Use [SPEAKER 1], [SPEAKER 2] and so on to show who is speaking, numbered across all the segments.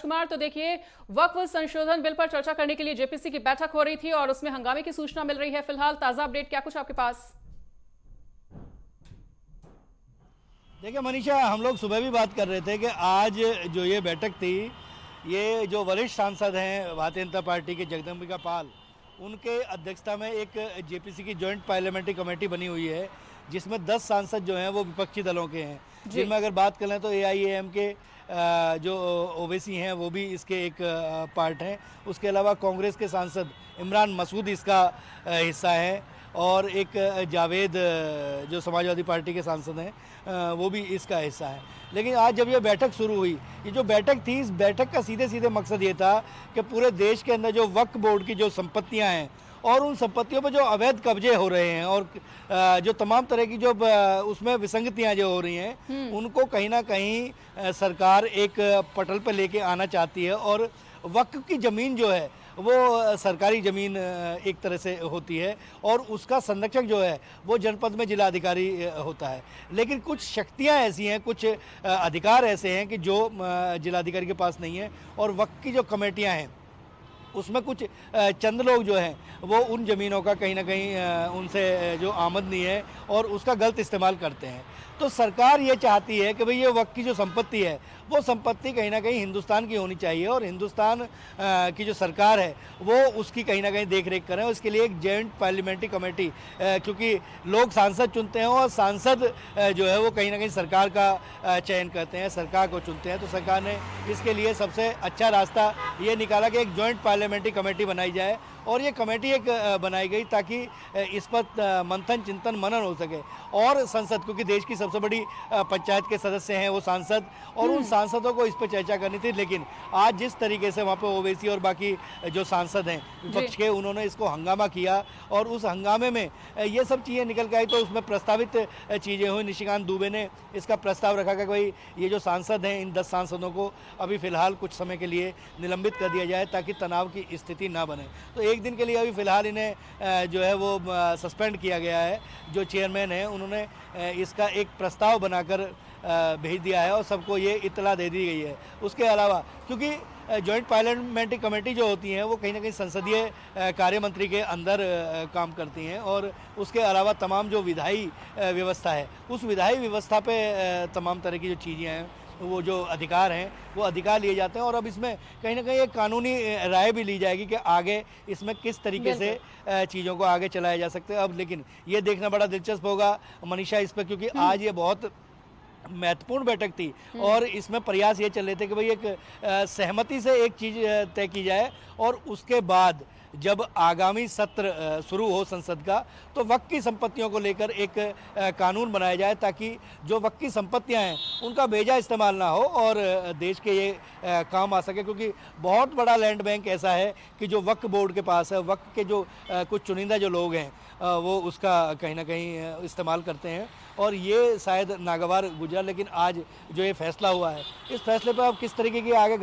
[SPEAKER 1] कुमार, तो देखिए, वक्फ संशोधन बिल पर चर्चा करने के लिए जेपीसी की बैठक हो रही थी और उसमें हंगामे की सूचना मिल रही है। फिलहाल ताजा अपडेट क्या कुछ आपके पास?
[SPEAKER 2] देखिए मनीषा, हम लोग सुबह भी बात कर रहे थे कि आज जो ये बैठक थी, ये जो वरिष्ठ सांसद हैं भारतीय जनता पार्टी के जगदम्बिका पाल, उनके अध्यक्षता में एक जेपीसी की जॉइंट पार्लियामेंट्री कमेटी बनी हुई है, जिसमें 10 सांसद जो हैं वो विपक्षी दलों के हैं। जिनमें अगर बात करें तो एआईएम के जो ओवैसी हैं वो भी इसके एक पार्ट हैं। उसके अलावा कांग्रेस के सांसद इमरान मसूद इसका हिस्सा है और एक जावेद जो समाजवादी पार्टी के सांसद हैं वो भी इसका हिस्सा है। लेकिन आज जब ये बैठक शुरू हुई, ये जो बैठक थी, इस बैठक का सीधे सीधे मकसद ये था कि पूरे देश के अंदर जो वक्फ बोर्ड की जो संपत्तियां हैं और उन संपत्तियों पर जो अवैध कब्जे हो रहे हैं और जो तमाम तरह की जो उसमें विसंगतियां जो हो रही हैं, उनको कहीं ना कहीं सरकार एक पटल पर लेके आना चाहती है। और वक्फ की ज़मीन जो है वो सरकारी ज़मीन एक तरह से होती है और उसका संरक्षक जो है वो जनपद में जिलाधिकारी होता है। लेकिन कुछ शक्तियां ऐसी हैं, कुछ अधिकार ऐसे हैं कि जो जिलाधिकारी के पास नहीं है। और वक्फ की जो कमेटियां हैं उसमें कुछ चंद लोग जो हैं वो उन ज़मीनों का कहीं ना कहीं उनसे जो आमदनी है और उसका गलत इस्तेमाल करते हैं। तो सरकार ये चाहती है कि भाई ये वक्फ की जो संपत्ति है वो संपत्ति कहीं ना कहीं हिंदुस्तान की होनी चाहिए और हिंदुस्तान की जो सरकार है वो उसकी कहीं ना कहीं देख रेख करें। और इसके लिए एक जॉइंट पार्लियामेंट्री कमेटी, क्योंकि लोग सांसद चुनते हैं और सांसद जो है वो कहीं ना कहीं सरकार का चयन करते हैं, सरकार को चुनते हैं। तो सरकार ने इसके लिए सबसे अच्छा रास्ता ये निकाला कि एक जॉइंट पार्लियामेंट्री कमेटी बनाई जाए और ये कमेटी एक बनाई गई ताकि इस पर मंथन चिंतन मनन हो सके। और संसद, क्योंकि देश की सबसे बड़ी पंचायत के सदस्य हैं वो सांसद, और उन सांसदों को इस पर चर्चा करनी थी। लेकिन आज जिस तरीके से वहाँ पे ओवैसी और बाकी जो सांसद हैं विपक्ष के, उन्होंने इसको हंगामा किया और उस हंगामे में ये सब चीज़ें निकल के आई। तो उसमें प्रस्तावित चीज़ें हुई। निशिकांत दुबे ने इसका प्रस्ताव रखा कि भाई ये जो सांसद हैं, इन 10 सांसदों को अभी फ़िलहाल कुछ समय के लिए निलंबित कर दिया जाए ताकि तनाव की स्थिति ना बने। तो एक दिन के लिए अभी फ़िलहाल इन्हें जो है वो सस्पेंड किया गया है। जो चेयरमैन हैं उन्होंने इसका एक प्रस्ताव बनाकर भेज दिया है और सबको ये इत्तला दे दी गई है। उसके अलावा क्योंकि जॉइंट पार्लियामेंट्री कमेटी जो होती हैं वो कहीं ना कहीं संसदीय कार्य मंत्री के अंदर काम करती हैं और उसके अलावा तमाम जो विधायी व्यवस्था है उस विधायी व्यवस्था पे तमाम तरह की जो चीज़ें हैं, वो जो अधिकार हैं वो अधिकार लिए जाते हैं। और अब इसमें कहीं ना कहीं एक कानूनी राय भी ली जाएगी कि आगे इसमें किस तरीके से चीज़ों को आगे चलाया जा सकता है। अब लेकिन ये देखना बड़ा दिलचस्प होगा मनीषा इस पर, क्योंकि आज ये बहुत महत्वपूर्ण बैठक थी और इसमें प्रयास ये चल रहे थे कि भाई एक सहमति से एक चीज़ तय की जाए और उसके बाद जब आगामी सत्र शुरू हो संसद का तो वक्फ की संपत्तियों को लेकर एक कानून बनाया जाए ताकि जो वक्फ की संपत्तियां हैं उनका बेजा इस्तेमाल ना हो और देश के ये काम आ सके। क्योंकि बहुत बड़ा लैंड बैंक ऐसा है कि जो वक्फ बोर्ड के पास है, वक्फ के जो कुछ चुनिंदा जो लोग हैं वो उसका कहीं ना कहीं इस्तेमाल करते हैं और ये शायद नागवार गुजरा। लेकिन आज जो ये फैसला हुआ है, इस फैसले पर अब किस तरीके की आगे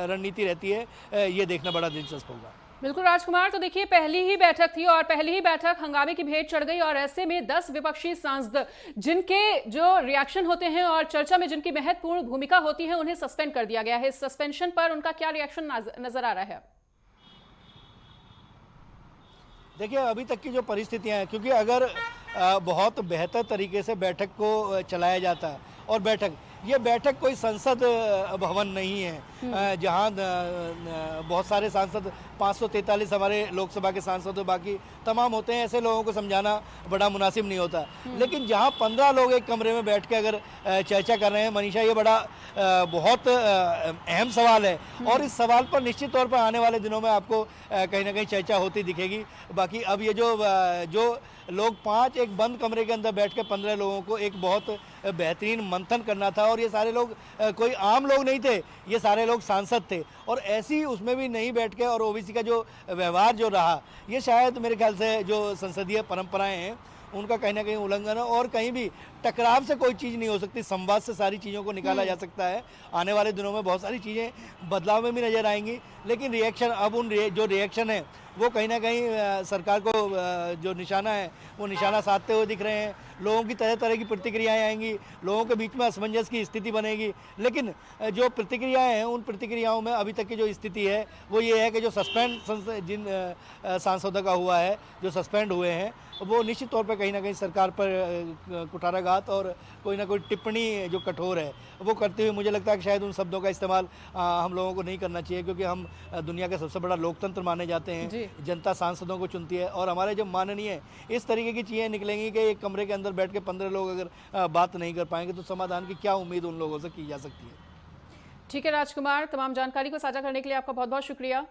[SPEAKER 2] रणनीति रहती है ये देखना बड़ा दिलचस्प होगा।
[SPEAKER 1] बिल्कुल राजकुमार, तो देखिए, पहली ही बैठक थी और पहली ही बैठक हंगामे की भेंट चढ़ गई और ऐसे में 10 विपक्षी सांसद जिनके जो रिएक्शन होते हैं और चर्चा में जिनकी महत्वपूर्ण भूमिका होती है उन्हें सस्पेंड कर दिया गया है। इस सस्पेंशन पर उनका क्या रिएक्शन नजर आ रहा है?
[SPEAKER 2] देखिए अभी तक की जो परिस्थितियां हैं, क्योंकि अगर बहुत बेहतर तरीके से बैठक को चलाया जाता है और ये बैठक कोई संसद भवन नहीं है जहां बहुत सारे सांसद 543 हमारे लोकसभा के सांसद और बाकी तमाम होते हैं, ऐसे लोगों को समझाना बड़ा मुनासिब नहीं होता। लेकिन जहां 15 लोग एक कमरे में बैठ के अगर चर्चा कर रहे हैं मनीषा, ये बड़ा बहुत अहम सवाल है और इस सवाल पर निश्चित तौर पर आने वाले दिनों में आपको कहीं ना कहीं चर्चा होती दिखेगी। बाकी अब ये जो लोग 5 एक बंद कमरे के अंदर बैठ के 15 लोगों को एक बहुत बेहतरीन मंथन करना था और ये सारे लोग कोई आम लोग नहीं थे, ये सारे लोग सांसद थे और ऐसी उसमें भी नहीं बैठ के और ओबीसी का जो व्यवहार जो रहा, ये शायद मेरे ख्याल से जो संसदीय परंपराएं हैं उनका कहीं ना कहीं उल्लंघन है और कहीं भी टकराव से कोई चीज़ नहीं हो सकती, संवाद से सारी चीज़ों को निकाला जा सकता है। आने वाले दिनों में बहुत सारी चीज़ें बदलाव में भी नजर आएंगी। लेकिन रिएक्शन अब जो रिएक्शन है वो कहीं ना कहीं सरकार को जो निशाना है वो निशाना साधते हुए दिख रहे हैं। लोगों की तरह तरह की प्रतिक्रियाएं आएंगी, लोगों के बीच में असमंजस की स्थिति बनेगी। लेकिन जो प्रतिक्रियाएं हैं उन प्रतिक्रियाओं में अभी तक की जो स्थिति है वो ये है कि जो सस्पेंड जिन सांसदों का हुआ है, जो सस्पेंड हुए हैं, वो निश्चित तौर पर कहीं ना कहीं सरकार पर कुठाराघात और कोई ना कोई टिप्पणी जो कठोर है वो करते हुए मुझे लगता है कि शायद उन शब्दों का इस्तेमाल हम लोगों को नहीं करना चाहिए, क्योंकि हम दुनिया का सबसे बड़ा लोकतंत्र माने जाते हैं। जनता सांसदों को चुनती है और हमारे जो माननीय इस तरीके की चीज़ें निकलेंगी कि एक कमरे के अंदर बैठ के 15 लोग अगर बात नहीं कर पाएंगे तो समाधान की क्या उम्मीद उन लोगों से की जा सकती है।
[SPEAKER 1] ठीक है राजकुमार, तमाम जानकारी को साझा करने के लिए आपका बहुत बहुत शुक्रिया।